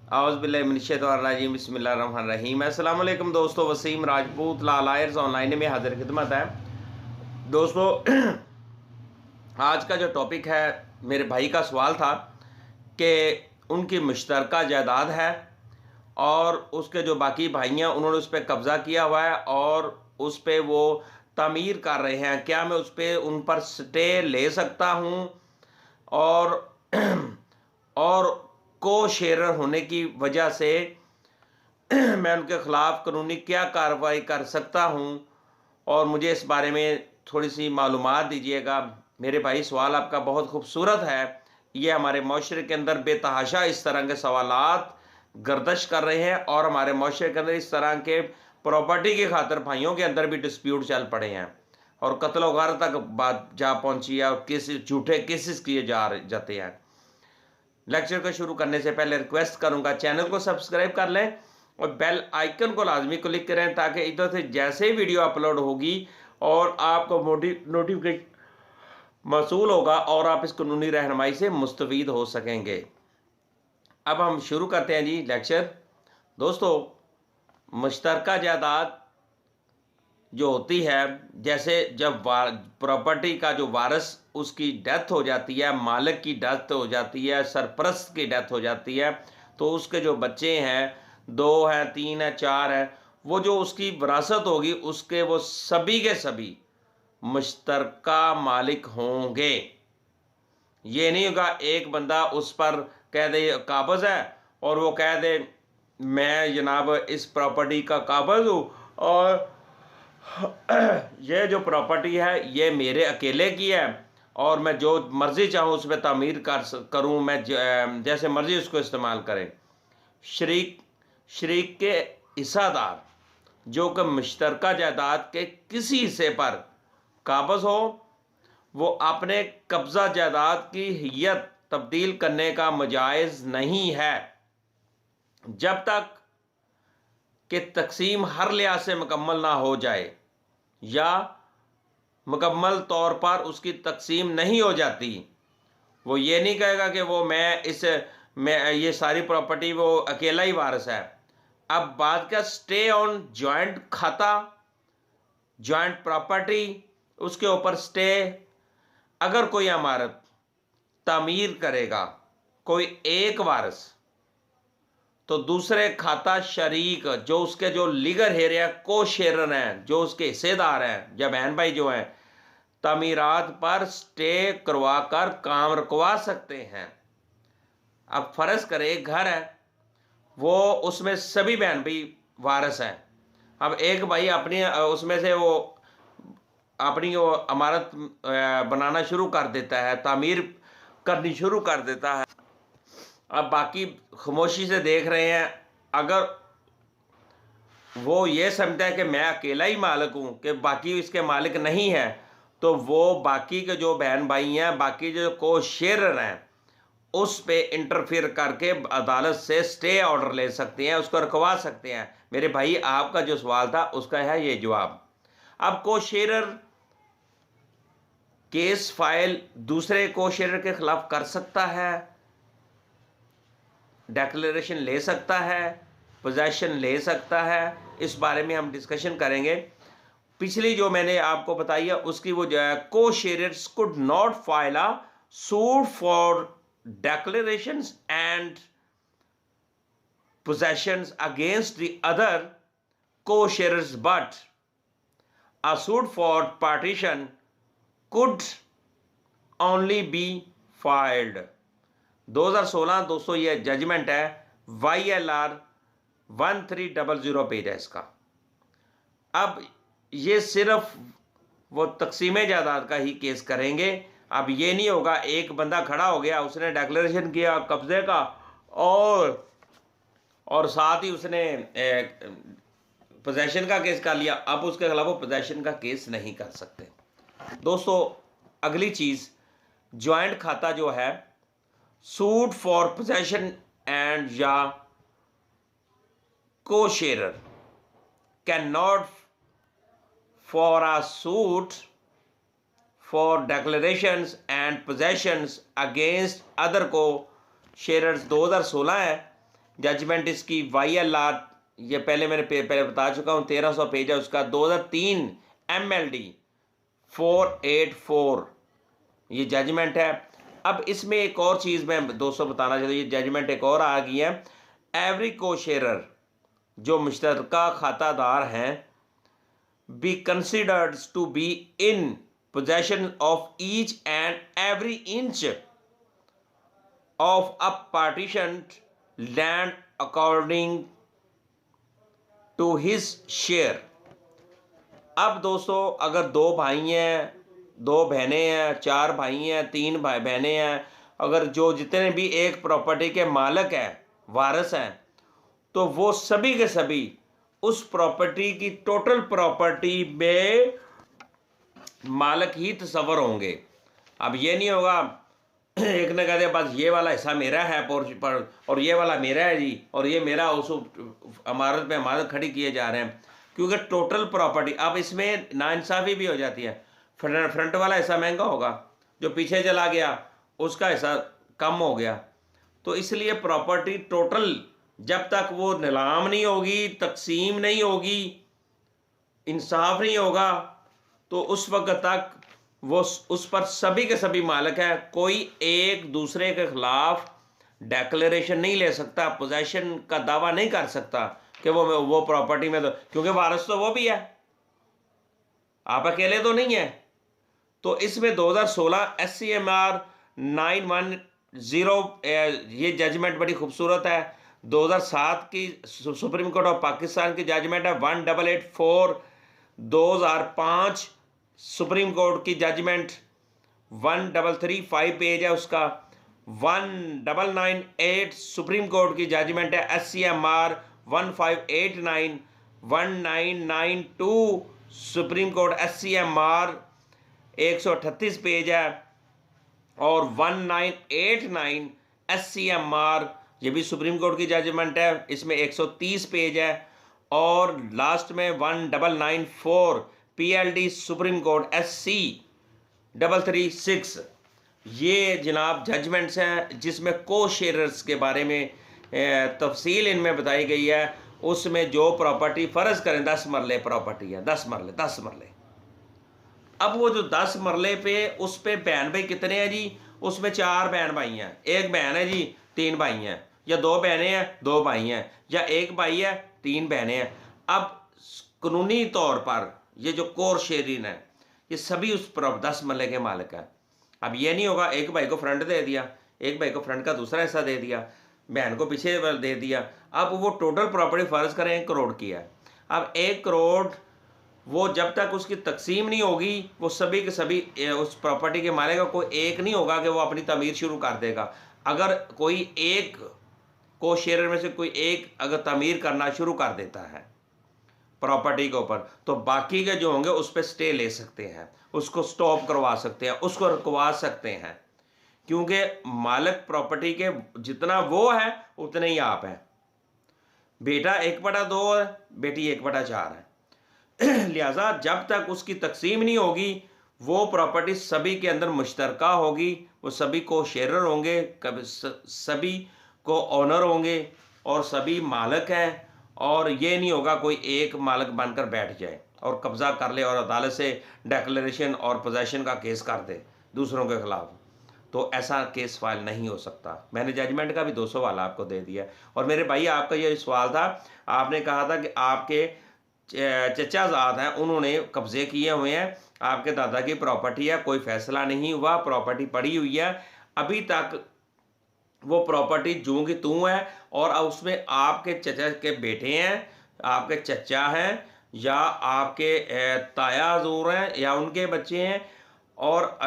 औज़ुबिल्लाहि बिस्मिल्लाहिर्रहमानिर्रहीम। अस्सलाम वालेकुम दोस्तों, वसीम राजपूत लालायर्स ऑनलाइन में हाजिर खिदमत है। दोस्तों आज का जो टॉपिक है, मेरे भाई का सवाल था कि उनकी मुश्तरका जायदाद है और उसके जो बाकी भाई हैं उन्होंने उस पर कब्ज़ा किया हुआ है और उस पर वो तामीर कर रहे हैं। क्या मैं उस पर उन पर स्टे ले सकता हूँ और और को शेयर होने की वजह से मैं उनके ख़िलाफ़ कानूनी क्या कार्रवाई कर सकता हूँ, और मुझे इस बारे में थोड़ी सी मालूमात दीजिएगा। मेरे भाई, सवाल आपका बहुत खूबसूरत है। ये हमारे माशरे के अंदर बेतहाशा इस तरह के सवालात गर्दश कर रहे हैं और हमारे माशरे के अंदर इस तरह के प्रॉपर्टी की खातर भाइयों के अंदर भी डिस्प्यूट चल पड़े हैं और कत्ल वगैरह तक बात जा पहुंची है और केसेस, झूठे केसेस किए जाते हैं। लेक्चर को शुरू करने से पहले रिक्वेस्ट करूंगा, चैनल को सब्सक्राइब कर लें और बेल आइकन को लाजमी क्लिक करें ताकि इधर से जैसे ही वीडियो अपलोड होगी और आपको नोटिफिकेशन मौसूल होगा और आप इस कानूनी रहनुमाई से मुस्तफ़ीद हो सकेंगे। अब हम शुरू करते हैं जी लेक्चर। दोस्तों, मुश्तरका जायदाद जो होती है, जैसे जब प्रॉपर्टी का जो वारिस उसकी डेथ हो जाती है, मालिक की डेथ हो जाती है, सरपरस्त की डेथ हो जाती है, तो उसके जो बच्चे हैं, 2 हैं, 3 हैं, 4 हैं, वो जो उसकी विरासत होगी उसके वो सभी के सभी मुश्तरका मालिक होंगे। ये नहीं होगा एक बंदा उस पर कह दे काबज़ है और वो कह दे मैं जनाब इस प्रॉपर्टी का काबज़ हूँ और ये जो प्रॉपर्टी है ये मेरे अकेले की है और मैं जो मर्ज़ी चाहूँ उस पर तामीर करूँ, मैं जैसे मर्ज़ी उसको इस्तेमाल करें। शरीक के हिस्सादार जो कि मुश्तरका जायदाद के किसी हिस्से पर काबज़ हो, वो अपने कब्ज़ा जायदाद की हियत तब्दील करने का मुजाइज़ नहीं है जब तक कि तकसीम हर लिहाज से मुकम्मल ना हो जाए या मुकम्मल तौर पर उसकी तकसीम नहीं हो जाती। वो ये नहीं कहेगा कि वो मैं ये सारी प्रॉपर्टी वो अकेला ही वारिस है। अब बात का स्टे ऑन जॉइंट खाता, जॉइंट प्रॉपर्टी, उसके ऊपर स्टे। अगर कोई इमारत तामीर करेगा कोई एक वारिस, तो दूसरे खाता शरीक जो उसके जो लीगल हेयर है, को शेरर हैं, जो उसके हिस्सेदार हैं, जब बहन भाई जो हैं, तामीरात पर स्टे करवा कर काम रुकवा सकते हैं। अब फर्ज करें एक घर है, वो उसमें सभी बहन भाई वारिस हैं। अब एक भाई अपनी उसमें से वो अपनी वो इमारत बनाना शुरू कर देता है, तामीर करनी शुरू कर देता है। अब बाकी खामोशी से देख रहे हैं। अगर वो ये समझता है कि मैं अकेला ही मालिक हूँ, कि बाकी इसके मालिक नहीं है, तो वो बाकी के जो बहन भाई हैं, बाकी जो को शेयर हैं, उस पे इंटरफेयर करके अदालत से स्टे ऑर्डर ले सकते हैं, उसको रुकवा सकते हैं। मेरे भाई, आपका जो सवाल था उसका है ये जवाब। अब को शेयर केस फाइल दूसरे को शेयर के खिलाफ कर सकता है, डिक्लेरेशन ले सकता है, पोजेशन ले सकता है। इस बारे में हम डिस्कशन करेंगे। पिछली जो मैंने आपको बताई है उसकी वो जो है, को shares could not file a suit for declarations and possessions against the other co-sharers, but a suit for partition could only be filed। 2016 दोस्तों ये जजमेंट है, YLR 1300 पेज है इसका। अब ये सिर्फ वो तकसीम जायदाद का ही केस करेंगे। अब ये नहीं होगा एक बंदा खड़ा हो गया, उसने डिक्लेरेशन किया कब्जे का और साथ ही उसने पोजेशन का केस कर लिया। अब उसके खिलाफ वो पोजेशन का केस नहीं कर सकते। दोस्तों, अगली चीज़, जॉइंट खाता जो है, सूट फॉर पोजेशन एंड या co sharer can not for a suit for declarations and possessions against other co-sharers 2016 है, जजमेंट इसकी YLR, ये पहले मैंने पहले बता चुका हूँ, 1300 पेज है उसका, 2003 MLD 484 ये जजमेंट है। अब इसमें एक और चीज़ मैं दोस्तों बताना चाहता हूँ, ये जजमेंट एक और आ गई है। एवरी कोशेरर, जो मुश्तरका खातादार हैं, be considered to be in possession of each and every inch of a partition land according to his share. अब दोस्तों अगर 2 भाई हैं, 2 बहनें हैं, 4 भाई हैं, 3 भाई बहनें हैं, अगर जो जितने भी एक प्रॉपर्टी के मालिक हैं, वारिस हैं, तो वो सभी के सभी उस प्रॉपर्टी की टोटल प्रॉपर्टी में मालिक ही तस्वर होंगे। अब ये नहीं होगा एक ने कह दिया बस ये वाला हिस्सा मेरा है और ये वाला मेरा है जी, और ये मेरा उस इमारत पे इमारत खड़ी किए जा रहे हैं, क्योंकि टोटल प्रॉपर्टी। अब इसमें नाइंसाफ़ी भी हो जाती है, फ्रंट वाला हिस्सा महंगा होगा, जो पीछे चला गया उसका हिस्सा कम हो गया। तो इसलिए प्रॉपर्टी टोटल जब तक वो नीलाम नहीं होगी, तकसीम नहीं होगी, इंसाफ नहीं होगा, तो उस वक्त तक वो उस पर सभी के सभी मालिक है। कोई एक दूसरे के खिलाफ डेक्लेरेशन नहीं ले सकता, पोजेशन का दावा नहीं कर सकता कि वो प्रॉपर्टी में, तो क्योंकि वारिस तो वो भी है, आप अकेले तो नहीं है। तो इसमें 2016 SCMR 910 ये जजमेंट बड़ी खूबसूरत है। 2007 की सुप्रीम कोर्ट ऑफ पाकिस्तान की जजमेंट है 1884। 2005 सुप्रीम कोर्ट की जजमेंट 1335 पेज है उसका। 1998 सुप्रीम कोर्ट की जजमेंट है SCMR 1589। 1992 supreme court SCMR 138 page है। और 1989 SCMR ये भी सुप्रीम कोर्ट की जजमेंट है, इसमें 130 पेज है। और लास्ट में 1994 PLD सुप्रीम कोर्ट SC 336 ये जनाब जजमेंट्स हैं, जिसमें को शेयरर्स के बारे में तफसील इनमें बताई गई है। उसमें जो प्रॉपर्टी फ़र्ज़ करें 10 मरले प्रॉपर्टी है, 10 मरले। अब वो जो 10 मरले पे उस पे बहन भाई कितने हैं जी, उसमें 4 बहन भाई हैं, एक बहन है जी, 3 भाई हैं, या 2 बहनें हैं 2 भाई हैं, या एक भाई है 3 बहनें हैं। अब कानूनी तौर पर ये जो कोर शेयरिन है, ये सभी उस पर 10 मरले के मालिक हैं। अब ये नहीं होगा एक भाई को फ्रंट दे दिया, एक भाई को फ्रंट का दूसरा हिस्सा दे दिया, बहन को पीछे दे दिया। अब वो टोटल प्रॉपर्टी फ़र्ज़ करें 1 करोड़ की है। अब 1 करोड़ वो जब तक उसकी तकसीम नहीं होगी, वो सभी के सभी उस प्रॉपर्टी के मालिक का कोई एक नहीं होगा कि वो अपनी तमीर शुरू कर देगा। अगर कोई एक को शेयर में से कोई एक अगर तमीर करना शुरू कर देता है प्रॉपर्टी के ऊपर, तो बाकी के जो होंगे उस पर स्टे ले सकते हैं, उसको स्टॉप करवा सकते हैं, उसको रुकवा सकते हैं, क्योंकि मालिक प्रॉपर्टी के जितना वो है उतने ही आप हैं। बेटा 1/2 है, बेटी 1/4 है। लिहाजा जब तक उसकी तकसीम नहीं होगी, वो प्रॉपर्टी सभी के अंदर मुश्तरका होगी, वो सभी को शेयरर होंगे, सभी को ओनर होंगे और सभी मालिक हैं। और ये नहीं होगा कोई एक मालिक बनकर बैठ जाए और कब्ज़ा कर ले और अदालत से डिक्लेरेशन और पोजेशन का केस कर दे दूसरों के खिलाफ, तो ऐसा केस फाइल नहीं हो सकता। मैंने जजमेंट का भी 200 वाला आपको दे दिया। और मेरे भाई आपका ये सवाल था, आपने कहा था कि आपके चचाजाद हैं, उन्होंने कब्ज़े किए हुए हैं, आपके दादा की प्रॉपर्टी है, कोई फ़ैसला नहीं हुआ, प्रॉपर्टी पड़ी हुई है, अभी तक वो प्रॉपर्टी जूं की तूं है। और उसमें आपके चचा के बेटे हैं, आपके चचा हैं, या आपके ताया हजूर हैं, या उनके बच्चे हैं, और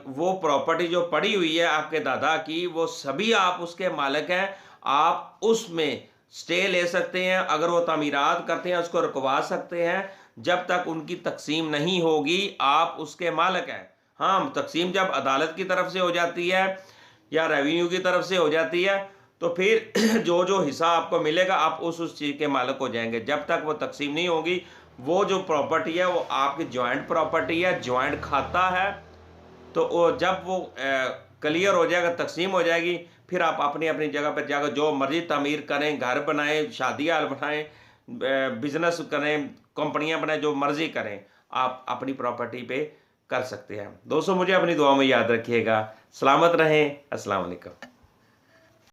वो प्रॉपर्टी जो पड़ी हुई है आपके दादा की, वो सभी आप उसके मालिक हैं। आप उसमें स्टे ले सकते हैं, अगर वो तामीरात करते हैं उसको रुकवा सकते हैं। जब तक उनकी तकसीम नहीं होगी आप उसके मालिक हैं। हाँ, तकसीम जब अदालत की तरफ से हो जाती है या रेवेन्यू की तरफ से हो जाती है, तो फिर जो जो हिस्सा आपको मिलेगा आप उस चीज़ के मालिक हो जाएंगे। जब तक वो तकसीम नहीं होगी, वो जो प्रॉपर्टी है वो आपकी जॉइंट प्रॉपर्टी है, जॉइंट खाता है। तो जब वो क्लियर हो जाएगा, तकसीम हो जाएगी, फिर आप अपनी अपनी जगह पर जाकर जो मर्जी तमीर करें, घर बनाएं, शादी हाल बनाएं, बिजनेस करें, कंपनियां बनाएं, जो मर्जी करें आप अपनी प्रॉपर्टी पे कर सकते हैं। दोस्तों मुझे अपनी दुआ में याद रखिएगा। सलामत रहें। अस्सलाम वालेकुम।